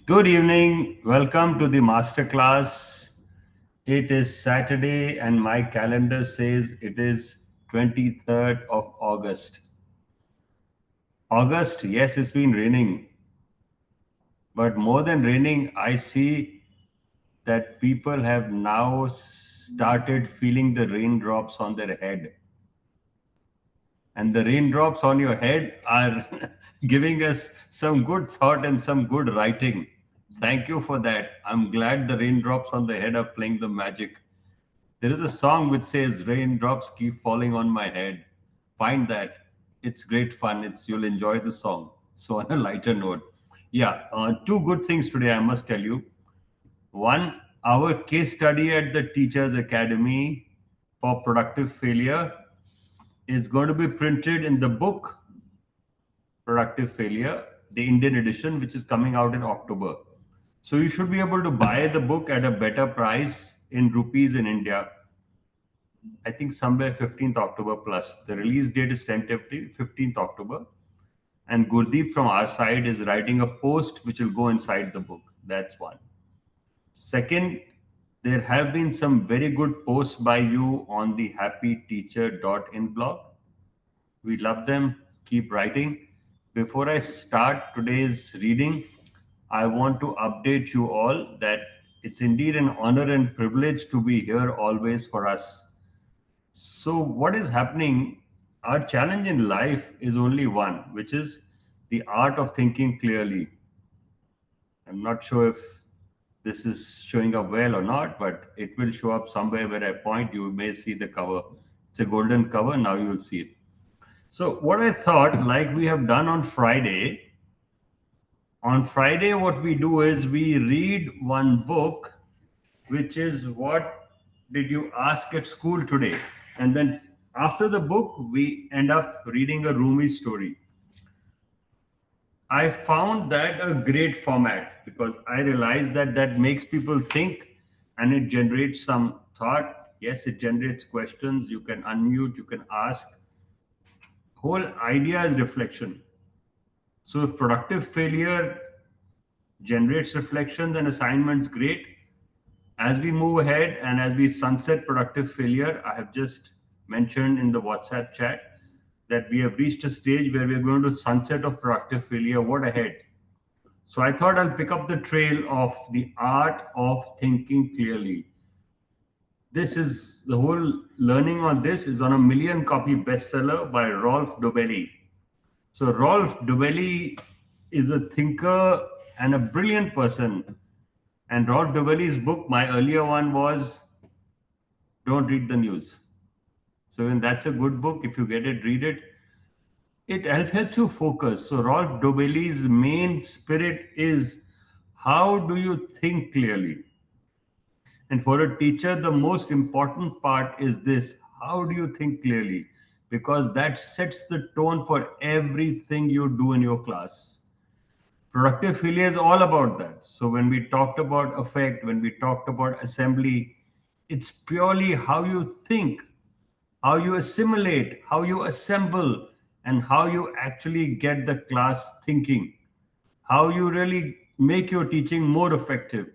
Good evening. Welcome to the masterclass. It is Saturday and my calendar says it is 23rd of August. August, yes, it's been raining, but more than raining, I see that people have now started feeling the raindrops on their head. And the raindrops on your head are giving us some good thought and some good writing. Thank you for that. I'm glad the raindrops on the head are playing the magic. There is a song which says, "Raindrops keep falling on my head." Find that. It's great fun. You'll enjoy the song. So, on a lighter note, yeah, two good things today, I must tell you. One, our case study at the Teachers Academy for productive failure is going to be printed in the book Productive Failure, the Indian edition, which is coming out in October. So you should be able to buy the book at a better price in rupees in India. I think somewhere 15th October plus. The release date is tentatively 15th October. And Gurdeep from our side is writing a post which will go inside the book. That's one. Second, there have been some very good posts by you on the happyteacher.in blog. We love them. Keep writing. Before I start today's reading, I want to update you all that it's indeed an honor and privilege to be here always for us. So, what is happening? Our challenge in life is only one, which is the art of thinking clearly. I'm not sure if this is showing up well or not, but it will show up somewhere where I point. You may see the cover. It's a golden cover. Now you will see it. So, what I thought, like we have done on Friday, what we do is we read one book, which is What Did You Ask at School Today? And then after the book, we end up reading a Rumi story. I found that a great format because I realized that that makes people think and it generates some thought. Yes, it generates questions. You can unmute, you can ask. Whole idea is reflection. So if productive failure generates reflections and assignments, great. As we move ahead and as we sunset productive failure, I have just mentioned in the WhatsApp chat that we have reached a stage where we are going to sunset of productive failure. What ahead? So I thought I'll pick up the trail of the art of thinking clearly. This is the whole learning on this is on a million copy bestseller by Rolf Dobelli. So Rolf Dobelli is a thinker and a brilliant person. And Rolf Dobelli's book, my earlier one was Don't Read the News. So when that's a good book, if you get it, read it. It helps you focus. So Rolf Dobelli's main spirit is how do you think clearly? And for a teacher, the most important part is this: how do you think clearly? Because that sets the tone for everything you do in your class. Productive failure is all about that. So when we talked about affect, when we talked about assembly, it's purely how you think, how you assimilate, how you assemble, and how you actually get the class thinking, how you really make your teaching more effective.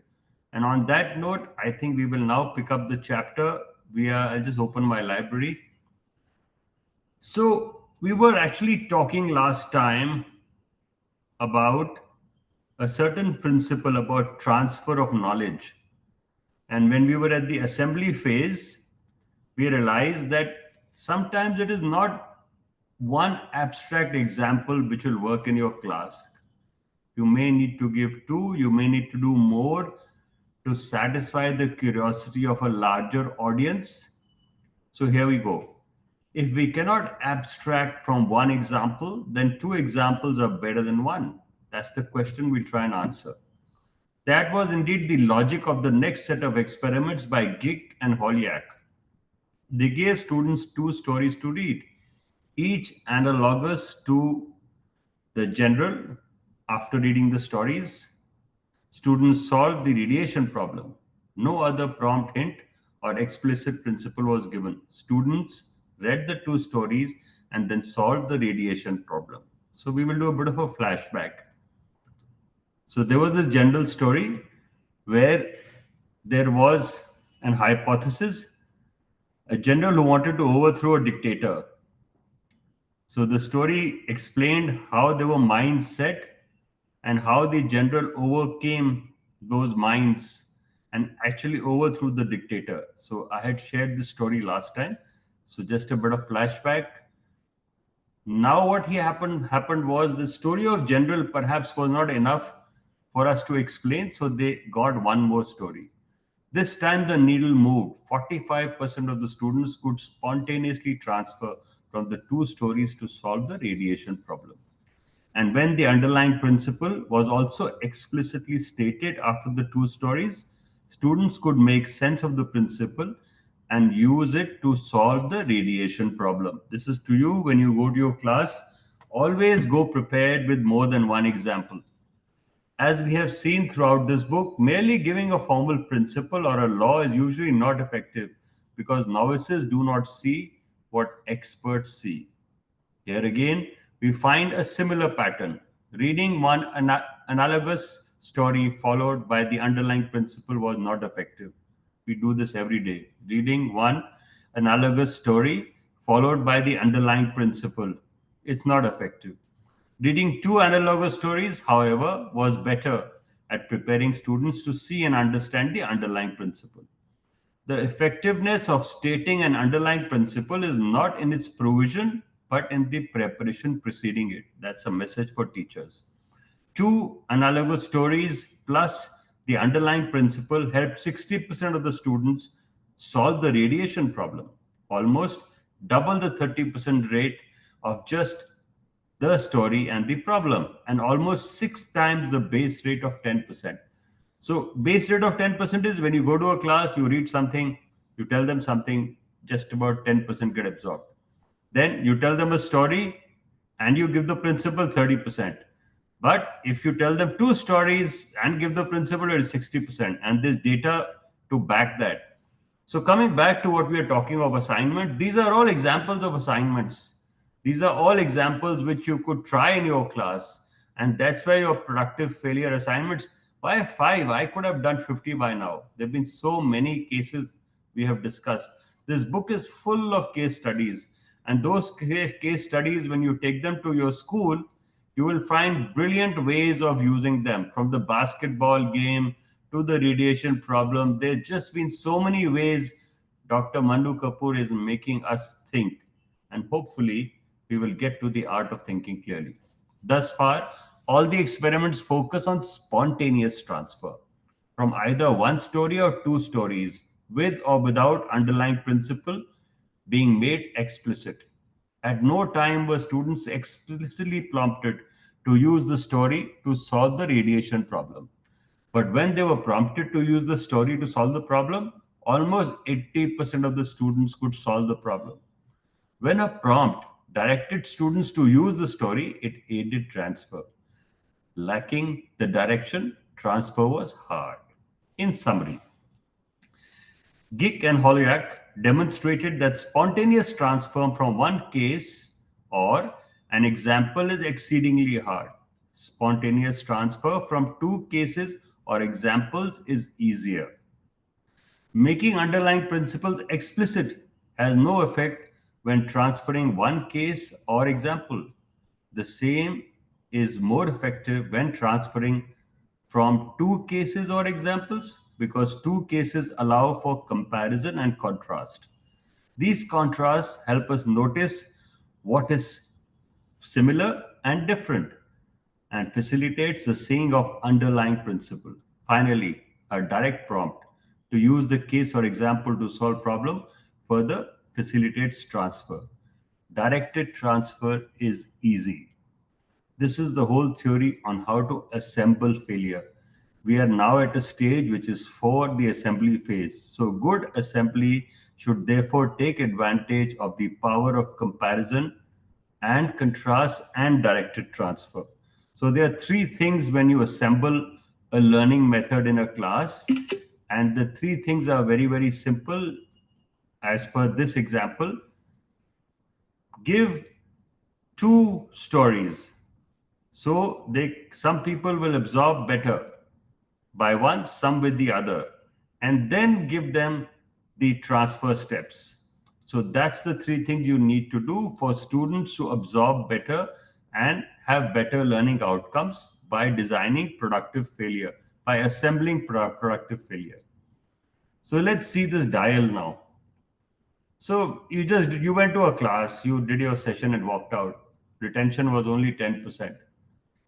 And on that note, I think we will now pick up the chapter. I'll just open my library. So we were actually talking last time about a certain principle about transfer of knowledge. And when we were at the assembly phase, we realized that sometimes it is not one abstract example which will work in your class. You may need to give two, you may need to do more to satisfy the curiosity of a larger audience. So here we go. If we cannot abstract from one example, then two examples are better than one. That's the question we'll try and answer. That was indeed the logic of the next set of experiments by Gick and Holyak. They gave students two stories to read, each analogous to the general. After reading the stories, students solved the radiation problem. No other prompt hint or explicit principle was given. Students read the two stories and then solved the radiation problem. So we will do a bit of a flashback. So there was this general story where there was an hypothesis, a general who wanted to overthrow a dictator. So the story explained how there were minds set and how the general overcame those minds and actually overthrew the dictator. So I had shared this story last time. So just a bit of flashback. Now what he happened was the story of general perhaps was not enough for us to explain, so they got one more story. This time the needle moved. 45% of the students could spontaneously transfer from the two stories to solve the radiation problem. And when the underlying principle was also explicitly stated after the two stories, students could make sense of the principle and use it to solve the radiation problem. This is to you when you go to your class. Always go prepared with more than one example. As we have seen throughout this book, merely giving a formal principle or a law is usually not effective because novices do not see what experts see. Here again, we find a similar pattern. Reading one analogous story followed by the underlying principle was not effective. We do this every day. Reading one analogous story followed by the underlying principle. It's not effective. Reading two analogous stories, however, was better at preparing students to see and understand the underlying principle. The effectiveness of stating an underlying principle is not in its provision, but in the preparation preceding it. That's a message for teachers. Two analogous stories plus the underlying principle helped 60% of the students solve the radiation problem, almost double the 30% rate of just the story and the problem, and almost six times the base rate of 10%. So, base rate of 10% is when you go to a class, you read something, you tell them something, just about 10% get absorbed. Then you tell them a story and you give the principal 30%. But if you tell them two stories and give the principal, it is 60%. And there's data to back that. So, coming back to what we are talking of assignment, these are all examples of assignments. These are all examples which you could try in your class. And that's why your productive failure assignments, why five? I could have done 50 by now. There have been so many cases we have discussed. This book is full of case studies. And those case studies, when you take them to your school, you will find brilliant ways of using them, from the basketball game to the radiation problem. There's just been so many ways Dr. Manu Kapoor is making us think, and hopefully, we will get to the art of thinking clearly. Thus far, all the experiments focus on spontaneous transfer from either one story or two stories, with or without underlying principle being made explicit. At no time were students explicitly prompted to use the story to solve the radiation problem. But when they were prompted to use the story to solve the problem, almost 80% of the students could solve the problem. When a prompt directed students to use the story, it aided transfer. Lacking the direction, transfer was hard. In summary, Gick and Holyoak demonstrated that spontaneous transfer from one case or an example is exceedingly hard. Spontaneous transfer from two cases or examples is easier. Making underlying principles explicit has no effect when transferring one case or example. The same is more effective when transferring from two cases or examples because two cases allow for comparison and contrast. These contrasts help us notice what is similar and different and facilitates the seeing of underlying principle. Finally, a direct prompt to use the case or example to solve problem further facilitates transfer. Directed transfer is easy. This is the whole theory on how to assemble failure. We are now at a stage which is for the assembly phase. So, good assembly should therefore take advantage of the power of comparison and contrast and directed transfer. So, there are three things when you assemble a learning method in a class, and the three things are very, very simple as per this example. Give two stories. So some people will absorb better by one, some with the other, and then give them the transfer steps. So that's the three things you need to do for students to absorb better and have better learning outcomes by designing productive failure, by assembling productive failure. So let's see this dial now. So you went to a class, you did your session and walked out. Retention was only 10%.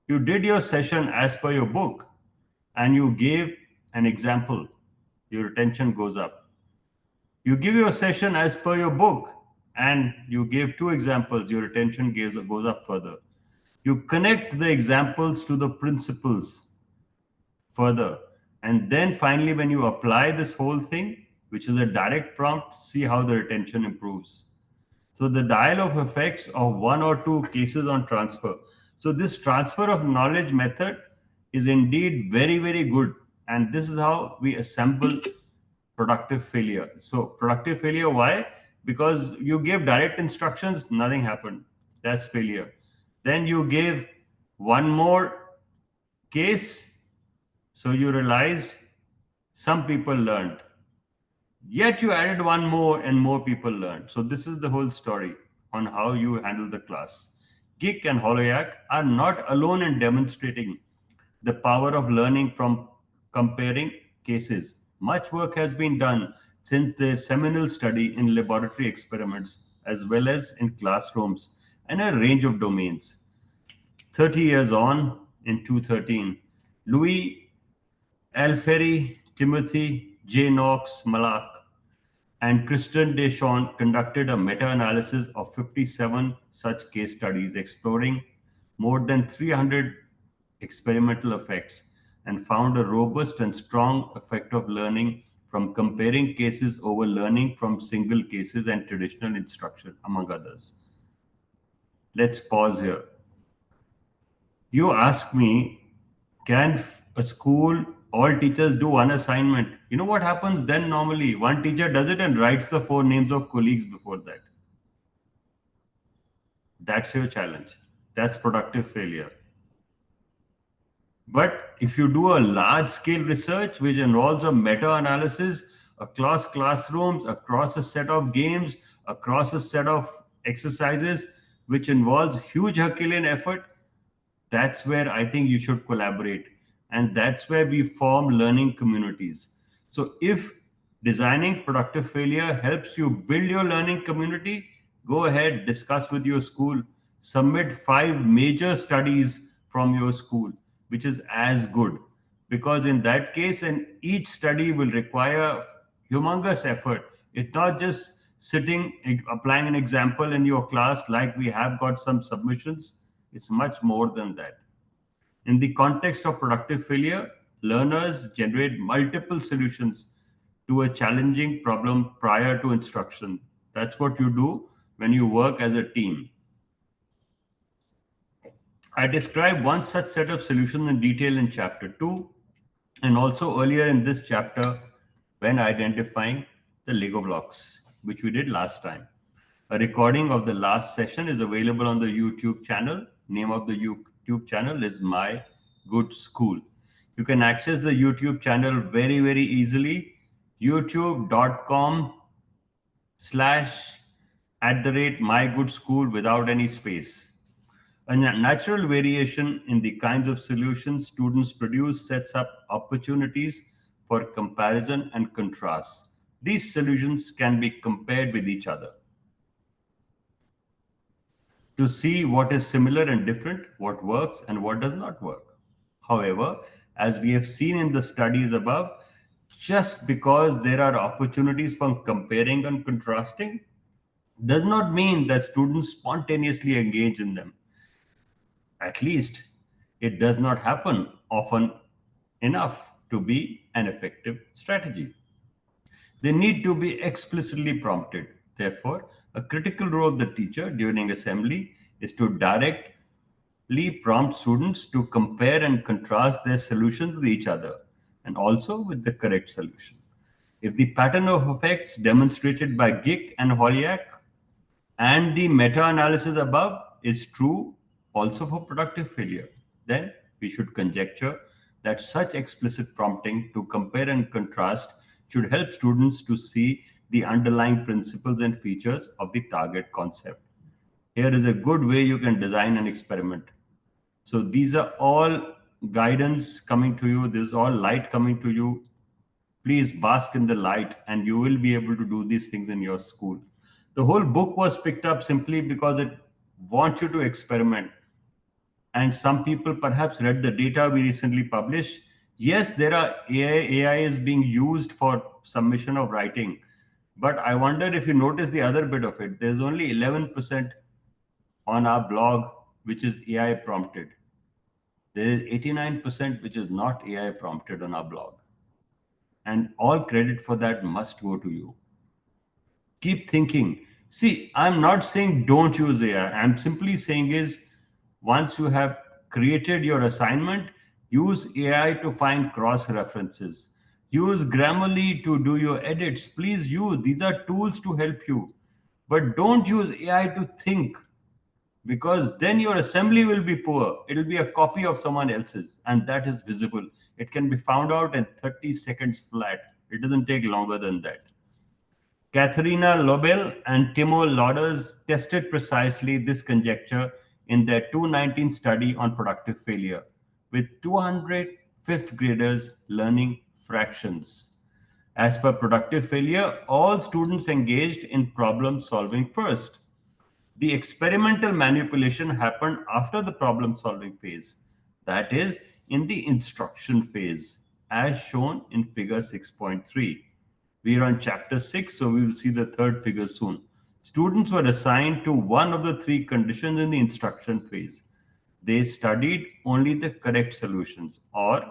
You did your session as per your book and you gave an example, your retention goes up. You give your session as per your book and you gave two examples, your retention goes up further. You connect the examples to the principles further. And then finally, when you apply this whole thing, which is a direct prompt, see how the retention improves. So the dial of effects of one or two cases on transfer. So this transfer of knowledge method is indeed very, very good. And this is how we assemble productive failure. So productive failure, why? Because you gave direct instructions, nothing happened. That's failure. Then you gave one more case, so you realized some people learned. Yet you added one more and more people learned. So this is the whole story on how you handle the class. Geek and Holoyak are not alone in demonstrating the power of learning from comparing cases. Much work has been done since their seminal study in laboratory experiments as well as in classrooms and a range of domains. 30 years on, in 2013, Louis Alfieri, Timothy J. Knox Malak, and Kristen Deschamps conducted a meta-analysis of 57 such case studies exploring more than 300 experimental effects and found a robust and strong effect of learning from comparing cases over learning from single cases and traditional instruction, among others. Let's pause here. You ask me, can a school, all teachers do one assignment? You know what happens then normally? One teacher does it and writes the four names of colleagues before that. That's your challenge. That's productive failure. But if you do a large scale research which involves a meta analysis across classrooms, across a set of games, across a set of exercises, which involves huge Herculean effort, that's where I think you should collaborate. And that's where we form learning communities. So if designing productive failure helps you build your learning community, go ahead, discuss with your school, submit 5 major studies from your school, which is as good. Because in that case, and each study will require humongous effort. It's not just sitting, applying an example in your class like we have got some submissions. It's much more than that. In the context of productive failure, learners generate multiple solutions to a challenging problem prior to instruction. That's what you do when you work as a team. I describe one such set of solutions in detail in chapter 2 and also earlier in this chapter when identifying the Lego blocks, which we did last time. A recording of the last session is available on the YouTube channel. Name of the YouTube channel is My Good School. You can access the YouTube channel very, very easily. youtube.com/@mygoodschool without any space. A natural variation in the kinds of solutions students produce sets up opportunities for comparison and contrast. These solutions can be compared with each other to see what is similar and different, what works and what does not work. However, as we have seen in the studies above, just because there are opportunities for comparing and contrasting does not mean that students spontaneously engage in them. At least it does not happen often enough to be an effective strategy. They need to be explicitly prompted. Therefore, a critical role of the teacher during assembly is to directly prompt students to compare and contrast their solutions with each other and also with the correct solution. If the pattern of effects demonstrated by Gick and Holyak and the meta analysis above is true also for productive failure. then we should conjecture that such explicit prompting to compare and contrast should help students to see the underlying principles and features of the target concept. Here is a good way you can design an experiment. So these are all guidance coming to you. This is all light coming to you. Please bask in the light and you will be able to do these things in your school. The whole book was picked up simply because it wants you to experiment. And some people perhaps read the data we recently published. Yes, there are AI is being used for submission of writing. But I wonder if you notice the other bit of it. There's only 11% on our blog which is AI prompted. There is 89% which is not AI prompted on our blog. And all credit for that must go to you. Keep thinking. See, I'm not saying don't use AI. I'm simply saying is once you have created your assignment, use AI to find cross references. Use Grammarly to do your edits. Please use. These are tools to help you. But don't use AI to think because then your assembly will be poor. It'll be a copy of someone else's, and that is visible. It can be found out in 30 seconds flat. It doesn't take longer than that. Katharina Lobel and Timo Lauders tested precisely this conjecture in their 2019 study on productive failure, with 200 fifth graders learning fractions. As per productive failure, all students engaged in problem solving first. The experimental manipulation happened after the problem solving phase, that is, in the instruction phase, as shown in figure 6.3. We are on chapter 6, so we will see the third figure soon. Students were assigned to one of the three conditions in the instruction phase. They studied only the correct solutions or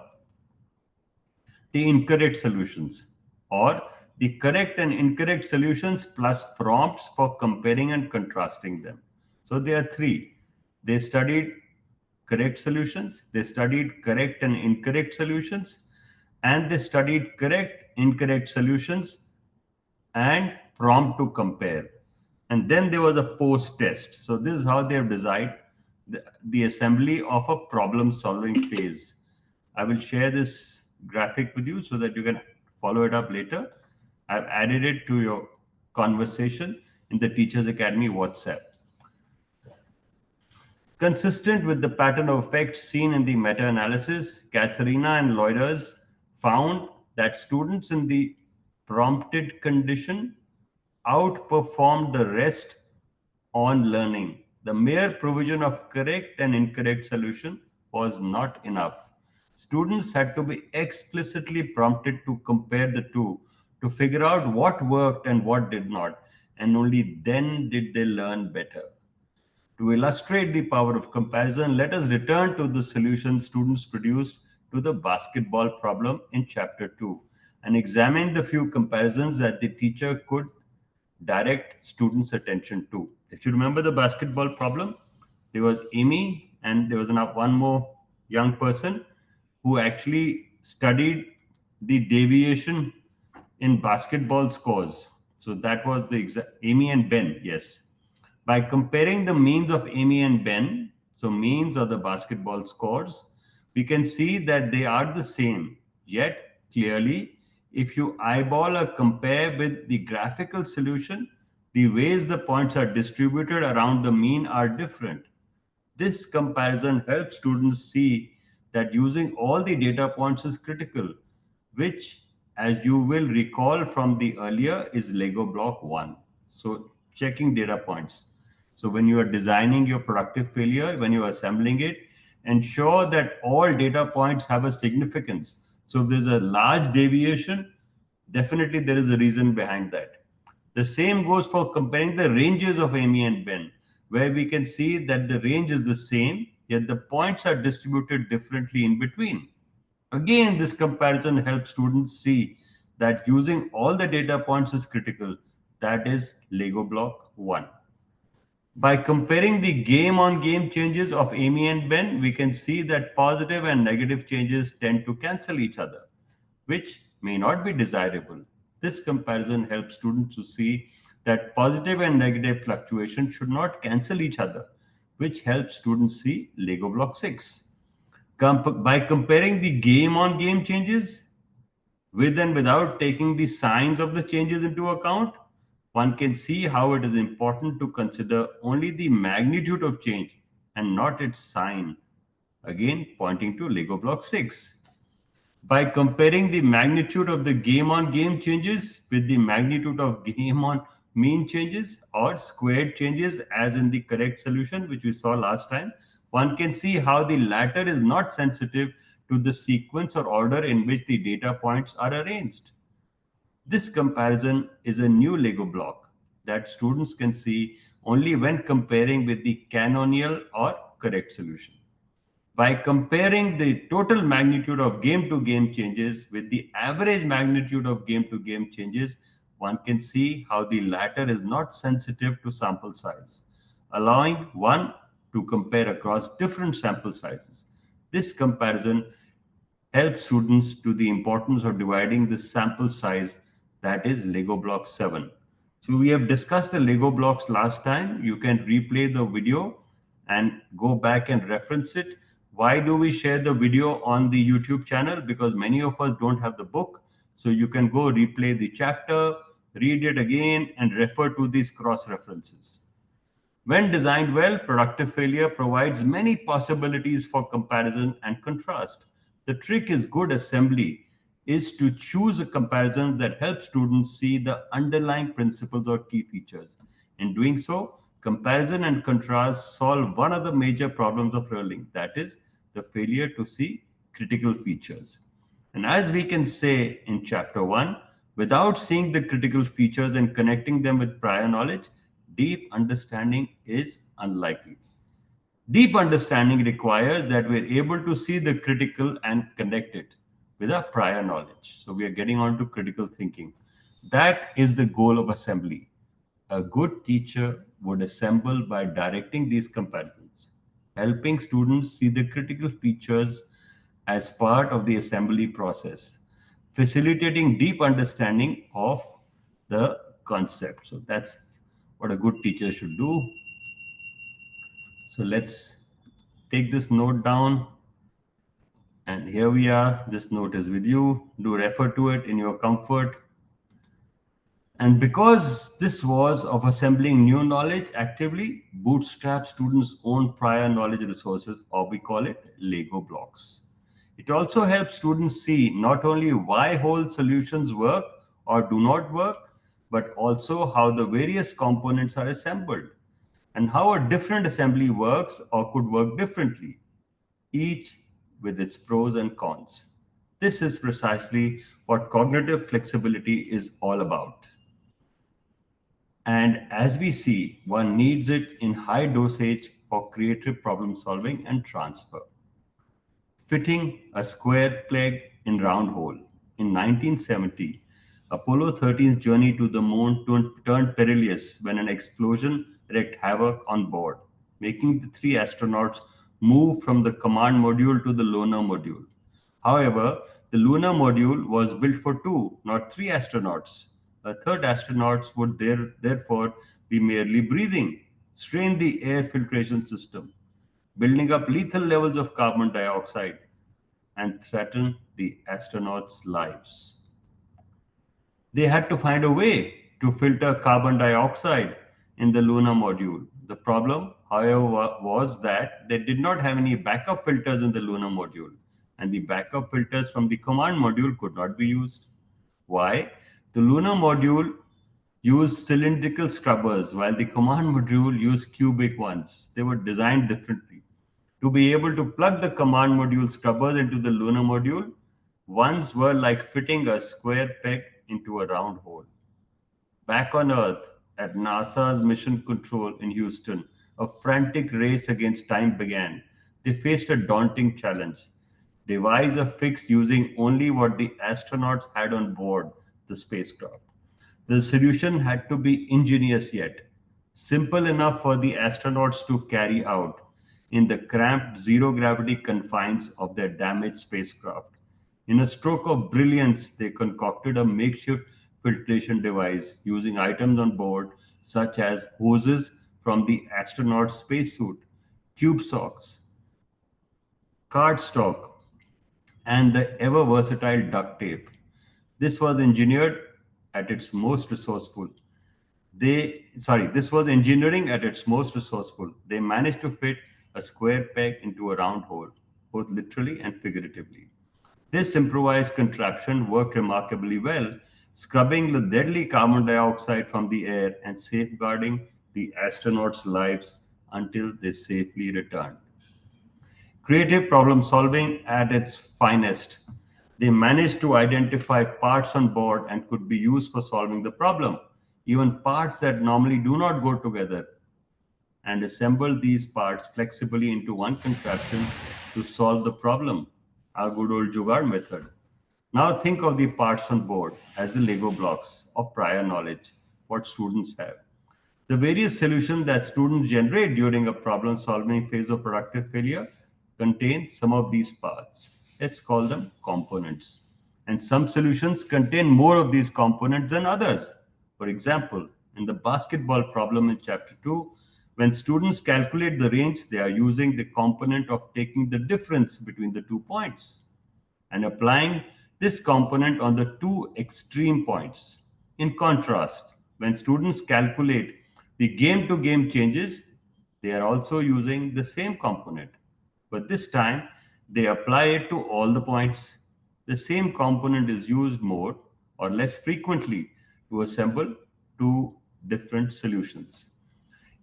the incorrect solutions, or the correct and incorrect solutions plus prompts for comparing and contrasting them. So there are three. They studied correct solutions, they studied correct and incorrect solutions, and they studied correct, incorrect solutions and prompt to compare. And then there was a post test. So this is how they have designed the assembly of a problem solving phase. I will share this graphic with you so that you can follow it up later. I've added it to your conversation in the Teachers Academy WhatsApp. Consistent with the pattern of effects seen in the meta-analysis, Katharina and Loiders found that students in the prompted condition outperformed the rest on learning. The mere provision of correct and incorrect solution was not enough. Students had to be explicitly prompted to compare the two to figure out what worked and what did not, and only then did they learn better. To illustrate the power of comparison, let us return to the solution students produced to the basketball problem in chapter 2 and examine the few comparisons that the teacher could direct students' attention to. If you remember the basketball problem, there was Amy and there was one more young person who actually studied the deviation in basketball scores. So that was the Amy and Ben, yes. By comparing the means of Amy and Ben, so means of the basketball scores, we can see that they are the same. Yet, clearly, if you eyeball or compare with the graphical solution, the ways the points are distributed around the mean are different. This comparison helps students see that using all the data points is critical, which, as you will recall from the earlier, is Lego block 1. So, checking data points. So, when you are designing your productive failure, when you are assembling it, ensure that all data points have a significance. So, if there's a large deviation, definitely there is a reason behind that. The same goes for comparing the ranges of Amy and Ben, where we can see that the range is the same, yet the points are distributed differently in between. Again, this comparison helps students see that using all the data points is critical. That is Lego block 1. By comparing the game on game changes of Amy and Ben, we can see that positive and negative changes tend to cancel each other, which may not be desirable. This comparison helps students to see that positive and negative fluctuations should not cancel each other, which helps students see Lego block 6. By comparing the game on game changes with and without taking the signs of the changes into account, one can see how it is important to consider only the magnitude of change and not its sign. Again, pointing to Lego Block 6. By comparing the magnitude of the game on game changes with the magnitude of game on mean changes or squared changes, as in the correct solution, which we saw last time, one can see how the latter is not sensitive to the sequence or order in which the data points are arranged. This comparison is a new Lego block that students can see only when comparing with the canonical or correct solution. By comparing the total magnitude of game to game changes with the average magnitude of game to game changes, one can see how the latter is not sensitive to sample size, allowing one to compare across different sample sizes. This comparison help students to the importance of dividing the sample size, that is Lego block 7. So we have discussed the Lego blocks last time. You can replay the video and go back and reference it. Why do we share the video on the YouTube channel? Because many of us don't have the book. So you can go replay the chapter, read it again, and refer to these cross references. When designed well, productive failure provides many possibilities for comparison and contrast. The trick is good assembly is to choose a comparison that helps students see the underlying principles or key features. In doing so, comparison and contrast solve one of the major problems of learning, that is, the failure to see critical features. And as we can say in chapter 1, without seeing the critical features and connecting them with prior knowledge, deep understanding is unlikely. Deep understanding requires that we're able to see the critical and connect it with our prior knowledge. So we are getting on to critical thinking. That is the goal of assembly. A good teacher would assemble by directing these comparisons, helping students see the critical features as part of the assembly process, facilitating deep understanding of the concept. So that's what a good teacher should do. So let's take this note down. And here we are. This note is with you. Do refer to it in your comfort. And because this was of assembling new knowledge actively, bootstrap students' own prior knowledge resources, or we call it Lego blocks. It also helps students see not only why whole solutions work or do not work, but also how the various components are assembled and how a different assembly works or could work differently, each with its pros and cons. This is precisely what cognitive flexibility is all about. And as we see, one needs it in high dosage for creative problem solving and transfer. Fitting a square peg in round hole. In 1970, Apollo 13's journey to the moon turned perilous when an explosion wreaked havoc on board, making the three astronauts move from the command module to the lunar module. However, the lunar module was built for two, not three astronauts. A third astronaut would therefore be merely breathing, strain the air filtration system, building up lethal levels of carbon dioxide, and threaten the astronauts' lives. They had to find a way to filter carbon dioxide in the lunar module. The problem, however, was that they did not have any backup filters in the lunar module, and the backup filters from the command module could not be used. Why? The lunar module used cylindrical scrubbers while the command module used cubic ones. They were designed differently. To be able to plug the command module scrubbers into the lunar module, ones were like fitting a square peg into a round hole. Back on Earth, at NASA's Mission Control in Houston, a frantic race against time began. They faced a daunting challenge: devise a fix using only what the astronauts had on board the spacecraft. The solution had to be ingenious yet simple enough for the astronauts to carry out in the cramped zero gravity confines of their damaged spacecraft. In a stroke of brilliance, they concocted a makeshift filtration device using items on board such as hoses from the astronaut's spacesuit, tube socks, cardstock, and the ever versatile duct tape. This was engineered at its most resourceful. This was engineering at its most resourceful. They managed to fit a square peg into a round hole, both literally and figuratively. This improvised contraption worked remarkably well, scrubbing the deadly carbon dioxide from the air and safeguarding the astronauts' lives until they safely returned. Creative problem solving at its finest. They managed to identify parts on board and could be used for solving the problem, even parts that normally do not go together, and assemble these parts flexibly into one contraption to solve the problem. Our good old Jugaad method. Now think of the parts on board as the Lego blocks of prior knowledge, what students have. The various solutions that students generate during a problem solving phase of productive failure contain some of these parts. Let's call them components. And some solutions contain more of these components than others. For example, in the basketball problem in chapter 2, when students calculate the range, they are using the component of taking the difference between the 2 points and applying this component on the two extreme points. In contrast, when students calculate the game to game changes, they are also using the same component, but this time they apply it to all the points. The same component is used more or less frequently to assemble two different solutions.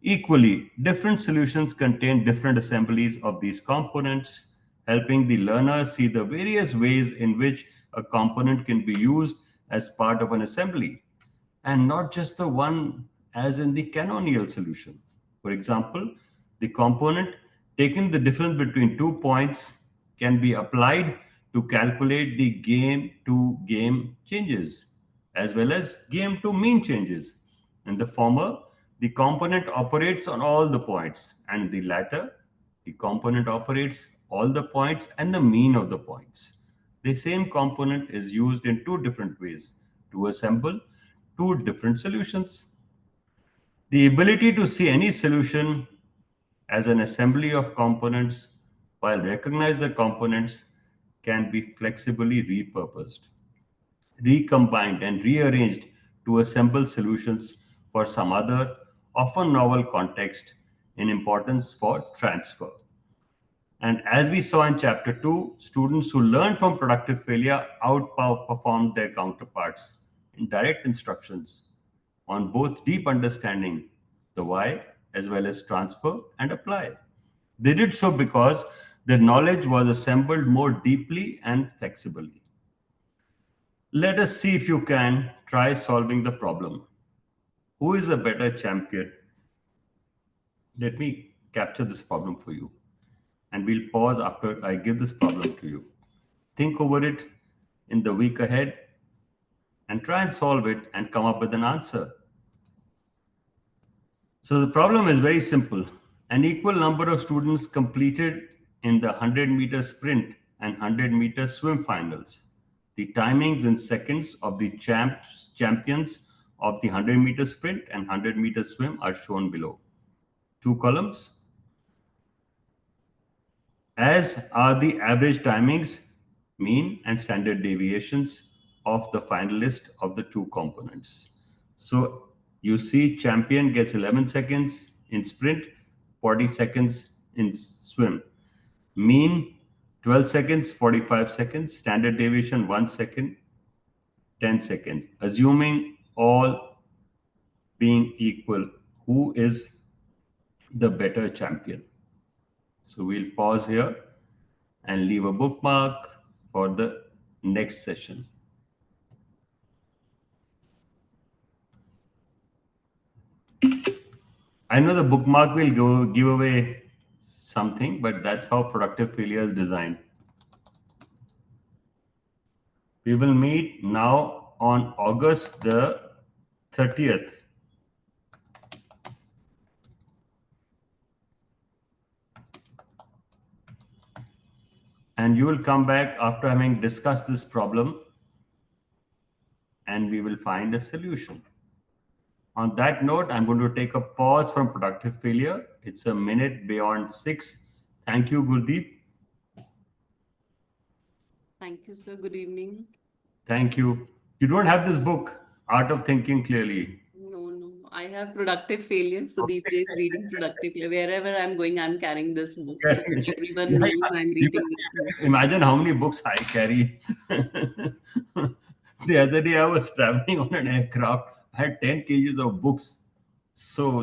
Equally, different solutions contain different assemblies of these components, helping the learner see the various ways in which a component can be used as part of an assembly, and not just the one as in the canonical solution. For example, the component taking the difference between 2 points can be applied to calculate the game to game changes as well as game to mean changes. In the former, the component operates on all the points, and in the latter, the component operates all the points and the mean of the points. The same component is used in two different ways to assemble two different solutions. The ability to see any solution as an assembly of components while recognize the components can be flexibly repurposed, recombined, and rearranged to assemble solutions for some other, often novel context in importance for transfer. And as we saw in chapter 2, students who learned from productive failure outperformed their counterparts in direct instructions on both deep understanding, the why, as well as transfer and apply. They did so because their knowledge was assembled more deeply and flexibly. Let us see if you can try solving the problem. Who is a better champion? Let me capture this problem for you, and we'll pause after I give this problem to you. Think over it in the week ahead and try and solve it and come up with an answer. So the problem is very simple. An equal number of students completed in the 100-meter sprint and 100-meter swim finals. The timings in seconds of the champions of the 100-meter sprint and 100-meter swim are shown below. Two columns, as are the average timings, mean, and standard deviations of the finalist of the two components. So you see, champion gets 11 seconds in sprint, 40 seconds in swim. Mean 12 seconds, 45 seconds, standard deviation 1 second, 10 seconds. Assuming all being equal, who is the better champion? So we'll pause here and leave a bookmark for the next session. I know the bookmark will give away something, but that's how productive failure is designed. We will meet now on August the 30th. And you will come back after having discussed this problem and we will find a solution. On that note, I'm going to take a pause from productive failure. It's a minute beyond 6. Thank you, Gurdeep. Thank you, sir. Good evening. Thank you. You don't have this book, Art of Thinking Clearly. No, no, I have productive failure. So these days, Okay. reading productive failure. Wherever I'm going, I'm carrying this book. So Yeah, everyone yeah. knows I'm You reading this book. can imagine how many books I carry. The other day, I was traveling on an aircraft. I had 10 kgs of books. So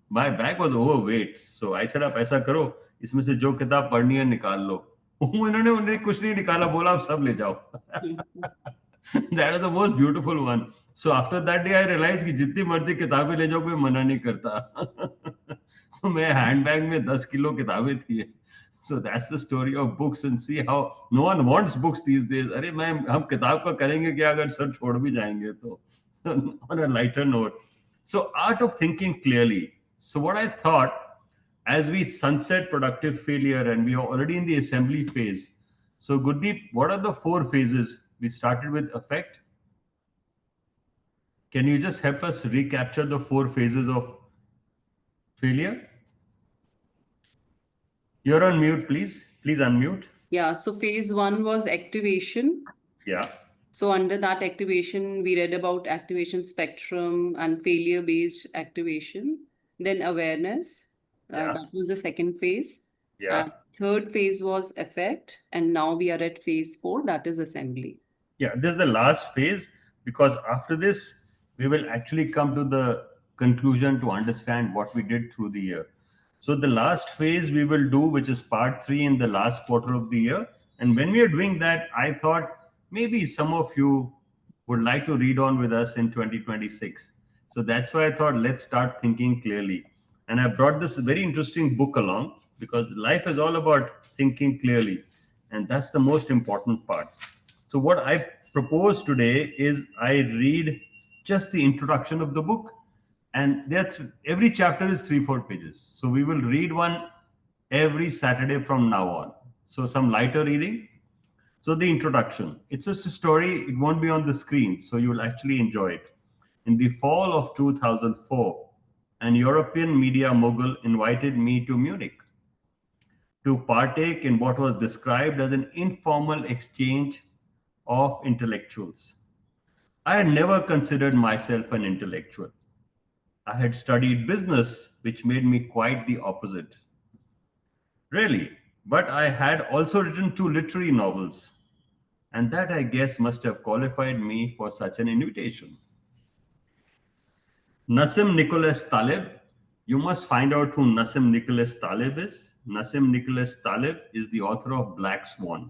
my bag was overweight. So I said, आप ऐसा करो, इसमें से जो किताब पढ़नी है निकाल लो. उन्होंने उन्होंने कुछ नहीं निकाला, बोला आप सब ले जाओ. That was the most beautiful one. So after that day, I realized कि जितनी मर्जी किताबें ले जाओ कोई मना नहीं करता. So मेरे हैंडबैग में 10 किलो किताबें थी. So that's the story of books and see how no one wants books these days. अरे मैं हम किताब का करेंगे क्या अगर सब छोड़ भी जाएंगे तो. On a lighter note. So art of thinking clearly. So what I thought as we sunset productive failure and we are already in the assembly phase. So Gurdeep, what are the four phases? We started with affect. Can you just help us recapture the four phases of failure? You're on mute, please. Please unmute. Yeah. So phase one was activation. Yeah. So under that activation, we read about activation spectrum and failure-based activation. Then awareness. Yeah. That was the second phase. Yeah. And third phase was effect. And now we are at phase four, that is assembly. Yeah, this is the last phase because after this, we will actually come to the conclusion to understand what we did through the year. So, the last phase we will do, which is part three in the last quarter of the year. And when we are doing that, I thought maybe some of you would like to read on with us in 2026. So, that's why I thought let's start thinking clearly. And I brought this very interesting book along because life is all about thinking clearly. And that's the most important part. So, what I propose today is I read just the introduction of the book, and every chapter is 3 4 pages. So, we will read one every Saturday from now on. So, some lighter reading. So, the introduction it's just a story, it won't be on the screen, so you'll actually enjoy it. In the fall of 2004, an European media mogul invited me to Munich to partake in what was described as an informal exchange of intellectuals. I had never considered myself an intellectual. I had studied business, which made me quite the opposite. Really, but I had also written two literary novels, and that I guess must have qualified me for such an invitation. Nassim Nicholas Taleb, you must find out who Nassim Nicholas Taleb is. Nassim Nicholas Taleb is the author of Black Swan.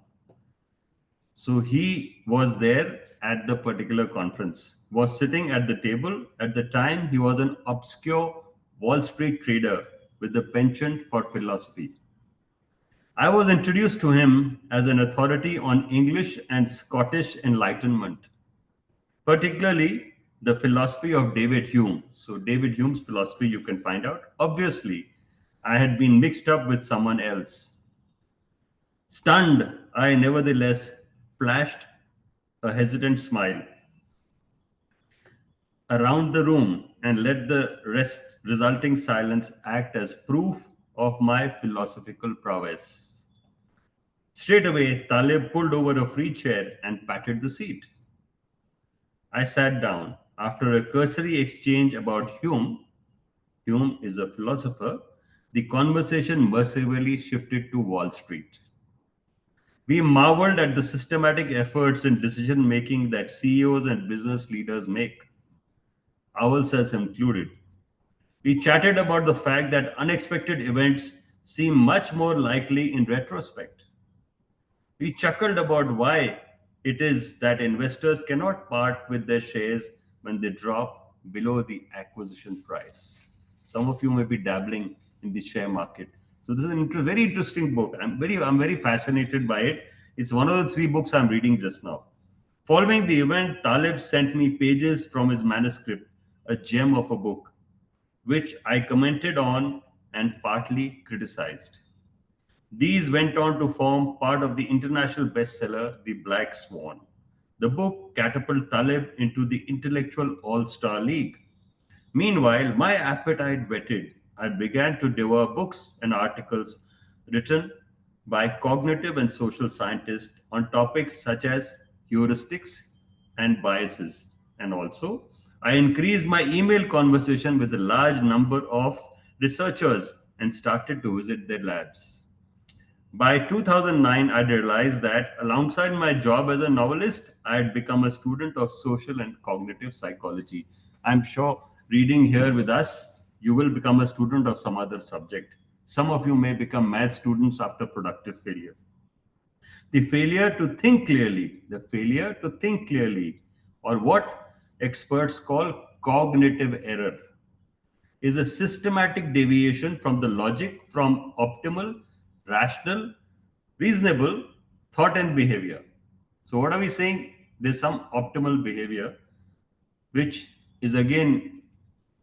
So he was there at the particular conference, was sitting at the table. At the time, he was an obscure Wall Street trader with a penchant for philosophy. I was introduced to him as an authority on English and Scottish Enlightenment, particularly the philosophy of David Hume. So, David Hume's philosophy you can find out. Obviously, I had been mixed up with someone else. Stunned, I nevertheless flashed a hesitant smile around the room and let the resulting silence act as proof of my philosophical prowess. Straight away, Taleb pulled over a free chair and patted the seat. I sat down. After a cursory exchange about Hume is a philosopher, the conversation mercifully shifted to Wall Street. We marveled at the systematic efforts in decision making that CEOs and business leaders make, ourselves included. We chatted about the fact that unexpected events seem much more likely in retrospect. We chuckled about why it is that investors cannot part with their shares when they drop below the acquisition price. Some of you may be dabbling in the share market. So this is a very interesting book. I'm very fascinated by it. It's one of the three books I'm reading just now. Following the event, Taleb sent me pages from his manuscript, a gem of a book, which I commented on and partly criticized. These went on to form part of the international bestseller, The Black Swan. The book catapulted Taleb into the intellectual all star league. Meanwhile, my appetite whetted. I began to devour books and articles written by cognitive and social scientists on topics such as heuristics and biases. And also, I increased my email conversation with a large number of researchers and started to visit their labs. By 2009, I realized that alongside my job as a novelist, I had become a student of social and cognitive psychology. I'm sure reading here with us, you will become a student of some other subject. Some of you may become math students after productive failure. The failure to think clearly, or what experts call cognitive error, is a systematic deviation from the logic from optimal, rational, reasonable thought and behavior. So, what are we saying? There's some optimal behavior, which is again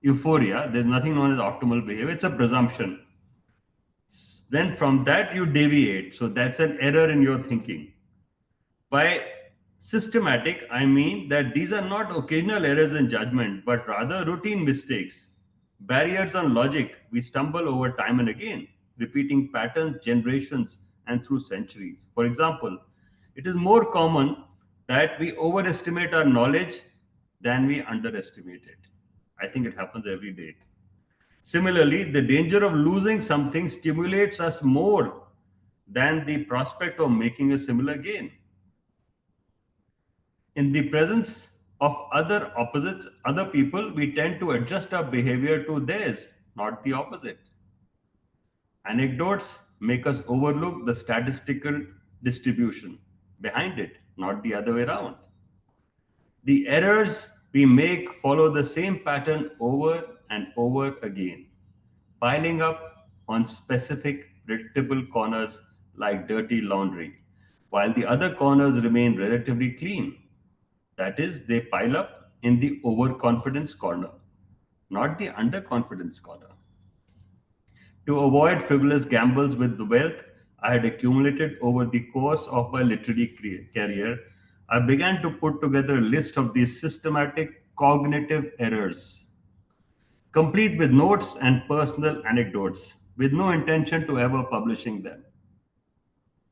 euphoria. There's nothing known as optimal behavior, it's a presumption. Then from that, you deviate. So, that's an error in your thinking. By systematic, I mean that these are not occasional errors in judgment, but rather routine mistakes, barriers on logic we stumble over time and again, repeating patterns, generations, and through centuries. For example, it is more common that we overestimate our knowledge than we underestimate it. I think it happens every day. Similarly, the danger of losing something stimulates us more than the prospect of making a similar gain. In the presence of other opposites, other people, we tend to adjust our behavior to theirs, not the opposite. Anecdotes make us overlook the statistical distribution behind it, not the other way around. The errors we make follow the same pattern over and over again, piling up on specific predictable corners like dirty laundry, while the other corners remain relatively clean. That is, they pile up in the overconfidence corner, not the underconfidence corner. To avoid frivolous gambles with the wealth I had accumulated over the course of my literary career, I began to put together a list of these systematic cognitive errors, complete with notes and personal anecdotes, with no intention to ever publishing them.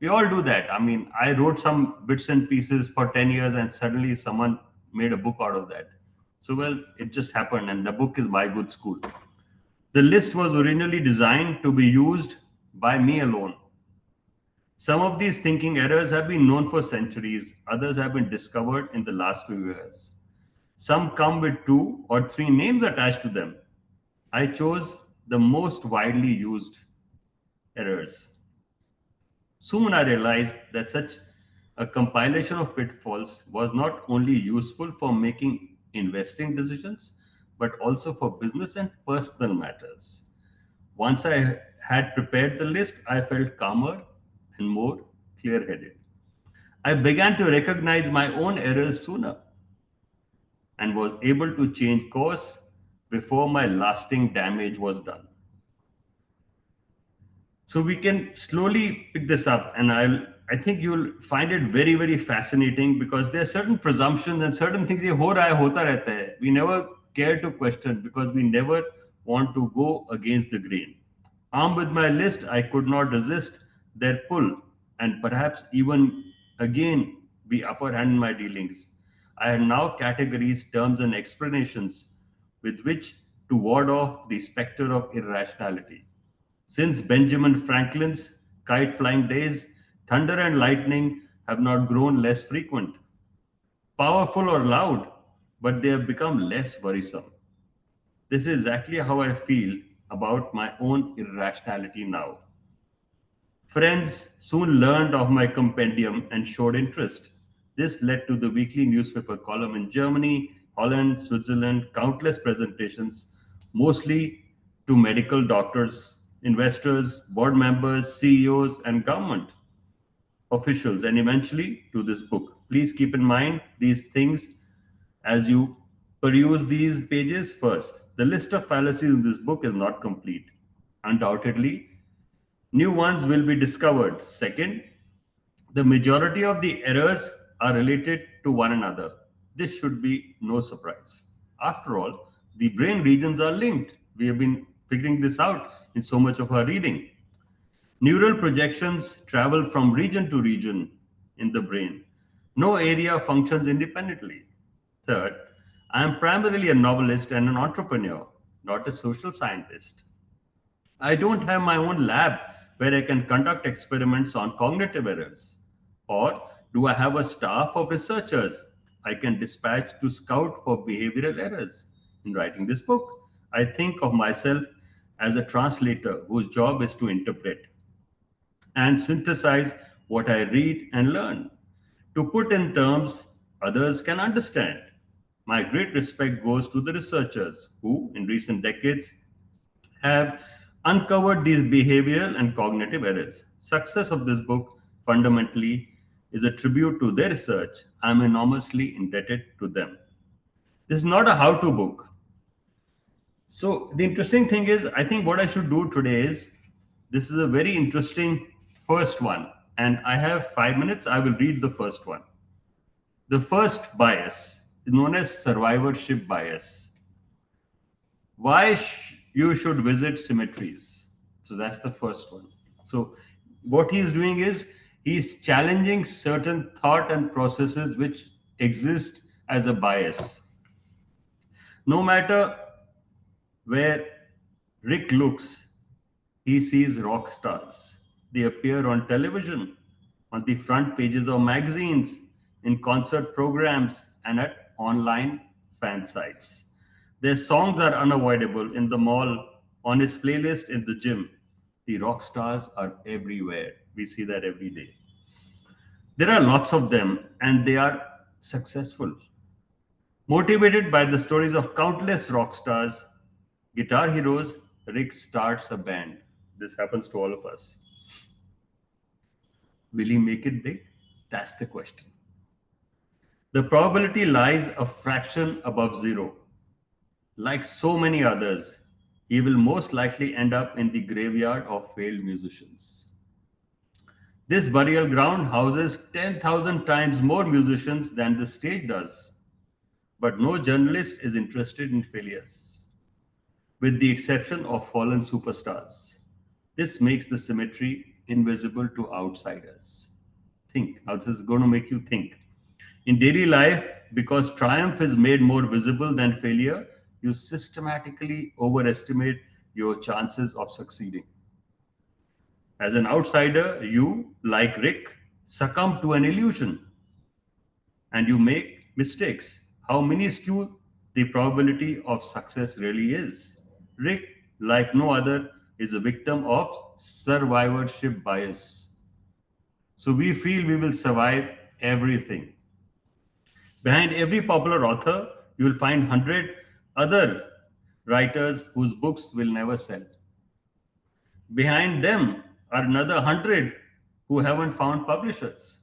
We all do that. I mean, I wrote some bits and pieces for 10 years and suddenly someone made a book out of that. So, well, it just happened, and the book is My Good School. The list was originally designed to be used by me alone. Some of these thinking errors have been known for centuries, others have been discovered in the last few years. Some come with two or three names attached to them. I chose the most widely used errors. Soon I realized that such a compilation of pitfalls was not only useful for making investing decisions, but also for business and personal matters. Once I had prepared the list, I felt calmer and more clear headed. I began to recognize my own errors sooner and was able to change course before my lasting damage was done. So we can slowly pick this up, and I think you'll find it very very fascinating because there are certain presumptions and certain things ये हो रहा है होता रहता है. We never care to question because we never want to go against the grain. Armed with my list, I could not resist their pull and perhaps even again be upper hand in my dealings. I had now categories, terms, and explanations with which to ward off the specter of irrationality. Since Benjamin Franklin's kite flying days, thunder and lightning have not grown less frequent, powerful or loud, but they have become less worrisome. This is exactly how I feel about my own irrationality now. Friends soon learned of my compendium and showed interest. This led to the weekly newspaper column in Germany, Holland, Switzerland, countless presentations, mostly to medical doctors, investors, board members, CEOs, and government officials, and eventually to this book. Please keep in mind these things as you peruse these pages first. The list of fallacies in this book is not complete. Undoubtedly, new ones will be discovered. Second, the majority of the errors are related to one another. This should be no surprise. After all, the brain regions are linked. We have been figuring this out in so much of our reading. Neural projections travel from region to region in the brain. No area functions independently. Third, I am primarily a novelist and an entrepreneur, not a social scientist. I don't have my own lab where I can conduct experiments on cognitive errors. Or do I have a staff of researchers I can dispatch to scout for behavioral errors? In writing this book, I think of myself as a translator whose job is to interpret and synthesize what I read and learn, to put in terms others can understand. My great respect goes to the researchers who, in recent decades, have uncovered these behavioral and cognitive errors. Success of this book fundamentally is a tribute to their research. I am enormously indebted to them. This is not a how to book. So, the interesting thing is, I think what I should do today is this is a very interesting first one. And I have 5 minutes. I will read the first one. The first bias is known as survivorship bias. Why you should visit cemeteries? So that's the first one. So what he's doing is he's challenging certain thought and processes which exist as a bias. No matter where Rick looks, he sees rock stars. They appear on television, on the front pages of magazines, in concert programs, and at online fan sites. Their songs are unavoidable in the mall, on his playlist in the gym. The rock stars are everywhere. We see that every day. There are lots of them, and they are successful. Motivated by the stories of countless rock stars, guitar heroes, Rick starts a band. This happens to all of us. Will he make it big? That's the question. The probability lies a fraction above zero. Like so many others, he will most likely end up in the graveyard of failed musicians. This burial ground houses 10,000 times more musicians than the stage does. But no journalist is interested in failures, with the exception of fallen superstars. This makes the cemetery invisible to outsiders. Think, how this is going to make you think. In daily life, because triumph is made more visible than failure, you systematically overestimate your chances of succeeding. As an outsider, you, like Rick, succumb to an illusion and you make mistakes. How minuscule the probability of success really is. Rick, like no other, is a victim of survivorship bias. So we feel we will survive everything. Behind every popular author, you will find 100 other writers whose books will never sell. Behind them are another 100 who haven't found publishers.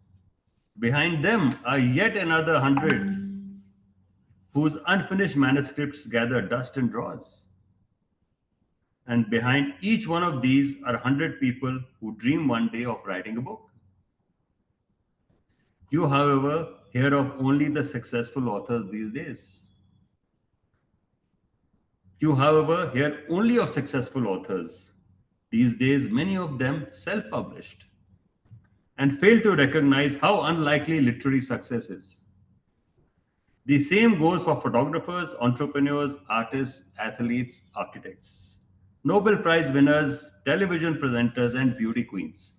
Behind them are yet another 100 whose unfinished manuscripts gather dust in drawers. And behind each one of these are 100 people who dream one day of writing a book. You, however, hear of only the successful authors these days. You, however, hear only of successful authors. These days, many of them self published and fail to recognize how unlikely literary success is. The same goes for photographers, entrepreneurs, artists, athletes, architects, Nobel Prize winners, television presenters, and beauty queens.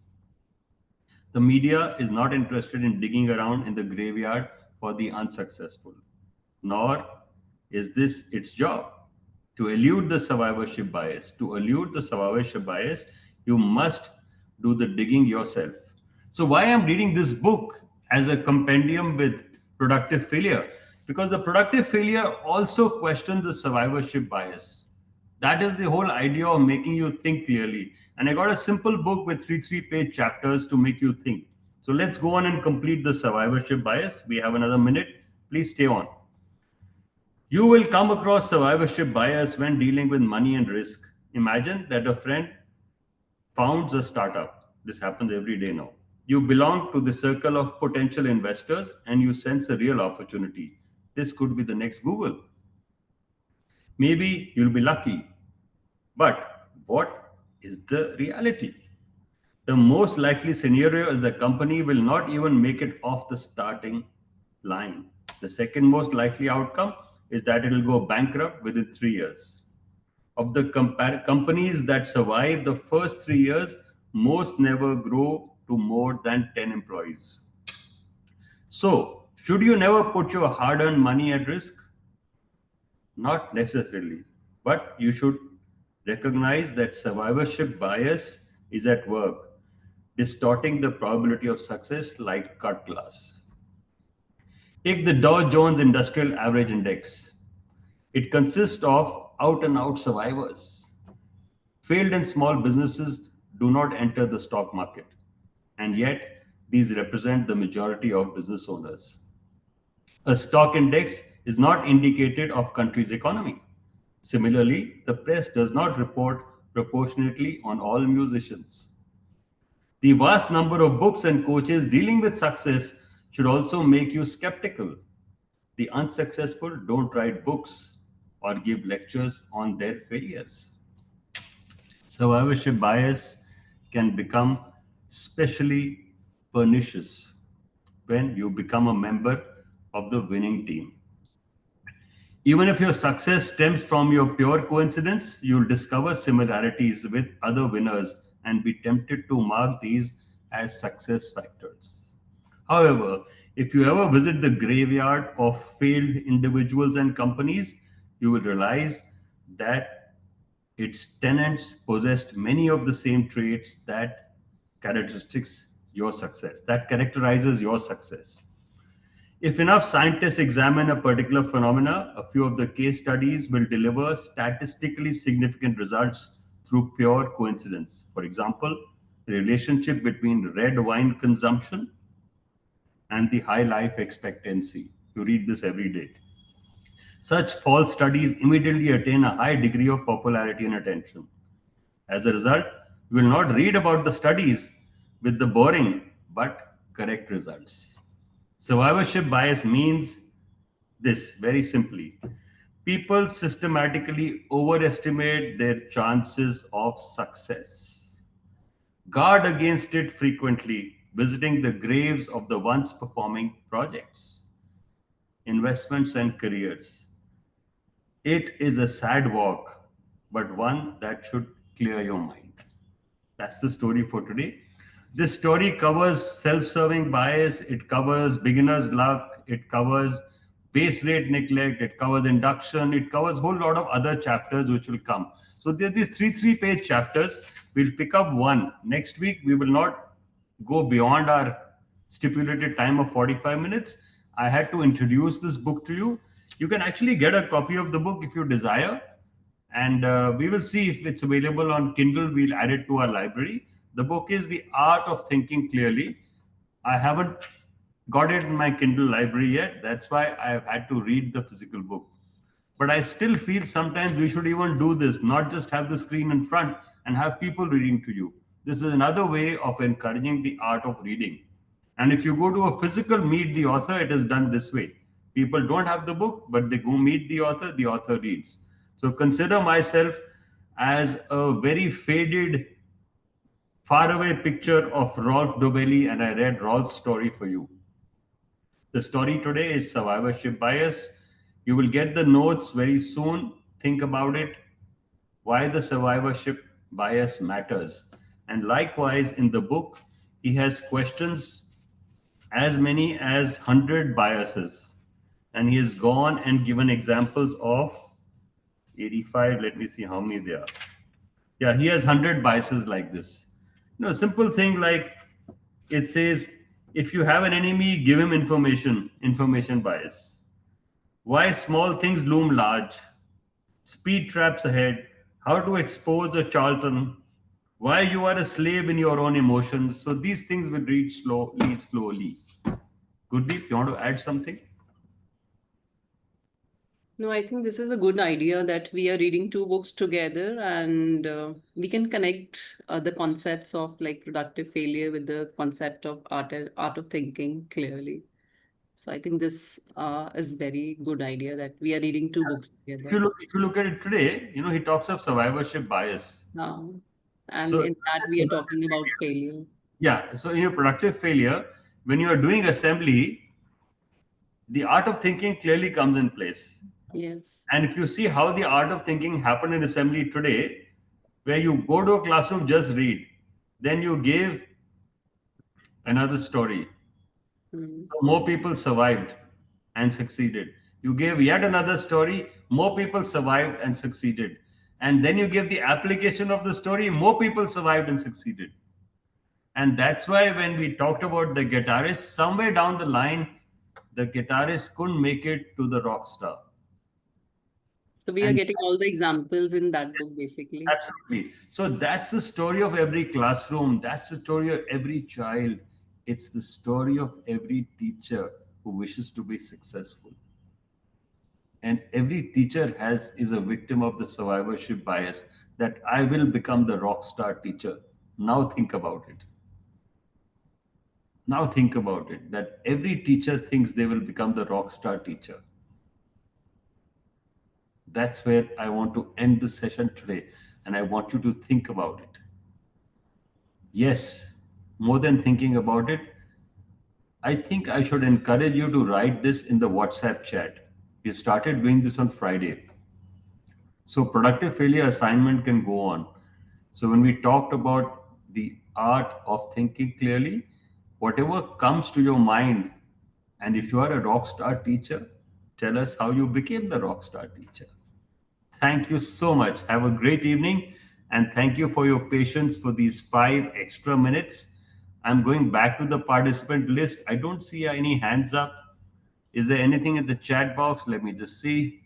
The media is not interested in digging around in the graveyard for the unsuccessful, nor is this its job. To elude the survivorship bias, you must do the digging yourself. So, why I'm reading this book as a compendium with productive failure? Because the productive failure also questions the survivorship bias. That is the whole idea of making you think clearly. And I got a simple book with three-page chapters to make you think. So let's go on and complete the survivorship bias. We have another minute. Please stay on. You will come across survivorship bias when dealing with money and risk. Imagine that a friend founds a startup. This happens every day now. You belong to the circle of potential investors and you sense a real opportunity. This could be the next Google. Maybe you'll be lucky. But what is the reality? The most likely scenario is the company will not even make it off the starting line. The second most likely outcome is that it will go bankrupt within 3 years. Of the companies that survive the first 3 years, most never grow to more than 10 employees. So, should you never put your hard earned money at risk? Not necessarily, but you should recognize that survivorship bias is at work, distorting the probability of success like cut glass. Take the Dow Jones Industrial Average Index. It consists of out and out survivors. Failed and small businesses do not enter the stock market, and yet these represent the majority of business owners. A stock index is not indicated of country's economy. Similarly, the press does not report proportionately on all musicians. The vast number of books and coaches dealing with success should also make you skeptical. The unsuccessful don't write books or give lectures on their failures. Survivorship bias can become especially pernicious when you become a member of the winning team. Even if your success stems from your pure coincidence, you'll discover similarities with other winners and be tempted to mark these as success factors. However, if you ever visit the graveyard of failed individuals and companies, you will realize that its tenants possessed many of the same traits that characterizes your success. If enough scientists examine a particular phenomena, a few of the case studies will deliver statistically significant results through pure coincidence. For example, the relationship between red wine consumption and the high life expectancy. You read this every day. Such false studies immediately attain a high degree of popularity and attention. As a result, we will not read about the studies with the boring but correct results. Survivorship bias means this very simply: people systematically overestimate their chances of success. Guard against it frequently, visiting the graves of the once performing projects, investments, and careers. It is a sad walk, but one that should clear your mind. That's the story for today. This story covers self serving bias, it covers beginner's luck, it covers base rate neglect, it covers induction, it covers a whole lot of other chapters which will come. So there's these three-page chapters. We'll pick up one. Next week, we will not go beyond our stipulated time of 45 minutes. I had to introduce this book to you. You can actually get a copy of the book if you desire, and we will see if it's available on Kindle. We'll add it to our library. The book is The Art of Thinking Clearly. I haven't got it in my Kindle library yet. That's why I've had to read the physical book. But I still feel sometimes we should even do this, not just have the screen in front and have people reading to you. This is another way of encouraging the art of reading. And if you go to a physical meet the author, it is done this way. People don't have the book, but they go meet the author reads. So consider myself as a very faded, faraway picture of Rolf Dobelli, and I read Rolf's story for you. The story today is survivorship bias. You will get the notes very soon. Think about it, why the survivorship bias matters. And likewise, in the book, he has questions as many as 100 biases. And he has gone and given examples of 85. Let me see how many there are. Yeah, he has 100 biases like this. Simple thing like it says, if you have an enemy, give him information bias. Why small things loom large? Speed traps ahead. How to expose a charlatan? Why you are a slave in your own emotions? So these things will read slowly. Gurdeep, you want to add something? No, I think this is a good idea that we are reading two books together, and we can connect the concepts of like productive failure with the concept of art of thinking clearly. So I think this is very good idea that we are reading two books If together. you look at it today, he talks of survivorship bias. Now, And So in that, we are talking about failure. yeah, so in your productive failure, when you are doing assembly, the art of thinking clearly comes in place. Yes. And if you see how the art of thinking happened in assembly today, where you go to a classroom, just read, then you gave another story. Mm. So more people survived and succeeded. You gave yet another story, more people survived and succeeded. And then you gave the application of the story, more people survived and succeeded. And that's why when we talked about the guitarist, somewhere down the line, the guitarist couldn't make it to the rock star. So we are And getting all the examples in that book, basically. absolutely. So that's the story of every classroom. That's the story of every child. It's the story of every teacher who wishes to be successful. And every teacher has is a victim of the survivorship bias that I will become the rock star teacher. Now think about it. Now think about it. That every teacher thinks they will become the rock star teacher. That's where I want to end the session today. And I want you to think about it. Yes, more than thinking about it, I think I should encourage you to write this in the WhatsApp chat. We started doing this on Friday. So productive failure assignment can go on. So when we talked about the art of thinking clearly, whatever comes to your mind, and if you are a rock star teacher, tell us how you became the rock star teacher. Thank you so much. Have a great evening. And thank you for your patience for these 5 extra minutes. I'm going back to the participant list. I don't see any hands up. Is there anything in the chat box? Let me just see.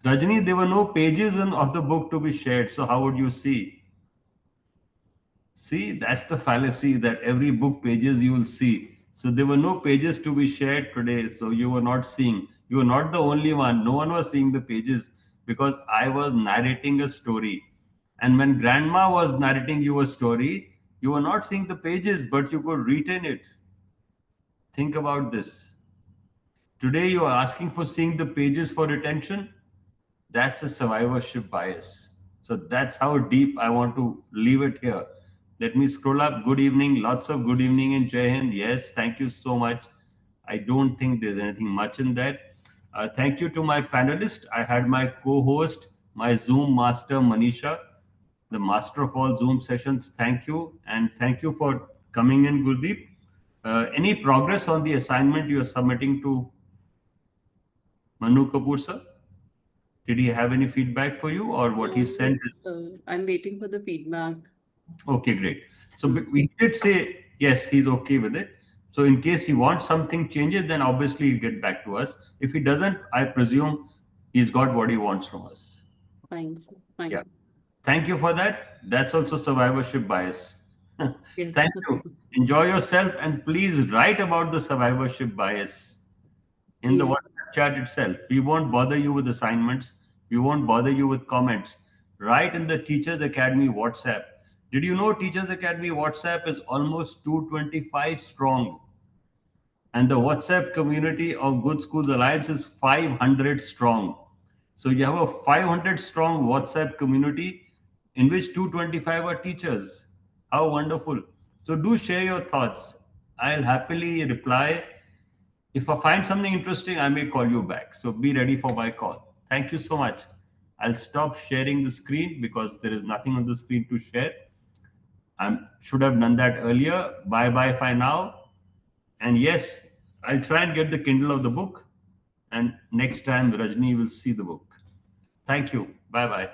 Rajani, there were no pages of the book to be shared. So how would you see? See, that's the fallacy that every book pages you will see. So there were no pages to be shared today. So you were not seeing. You were not the only one. No one was seeing the pages because I was narrating a story. And when grandma was narrating you a story, you were not seeing the pages, but you could retain it. Think about this. Today you are asking for seeing the pages for retention. That's a survivorship bias. So that's how deep I want to leave it here. Let me scroll up. Good evening. Lots of good evening in Jai Hind. Yes, thank you so much. I don't think there's anything much in that. Thank you to my panelist. I had my co host, my Zoom master, Manisha, the master of all Zoom sessions. Thank you. And thank you for coming in, Gurdeep. Any progress on the assignment you are submitting to Manu Kapoor, sir? Did he have any feedback for you, or what he sent Yes, is I'm waiting for the feedback. okay? Great. So Mm. we did say yes, he's okay with it. So in case he wants something changes, then obviously he'll get back to us. If he doesn't, I presume he's got what he wants from us. Fine, sir. Yeah. Fine. Thank you for that. That's also survivorship bias. Yes. Thank you. Enjoy yourself and please write about the survivorship bias in the Yeah. WhatsApp chat itself. We won't bother you with assignments. We won't bother you with comments. Write in the Teachers Academy WhatsApp. Did you know Teachers Academy WhatsApp is almost 225 strong? And the WhatsApp community of Good Schools Alliance is 500 strong. So you have a 500 strong WhatsApp community in which 225 are teachers. How wonderful. So do share your thoughts. I'll happily reply. If I find something interesting, I may call you back. So be ready for my call. Thank you so much. I'll stop sharing the screen because there is nothing on the screen to share. I should have done that earlier. Bye bye for now. And yes, I'll try and get the Kindle of the book. And next time, Rajni will see the book. Thank you. Bye bye.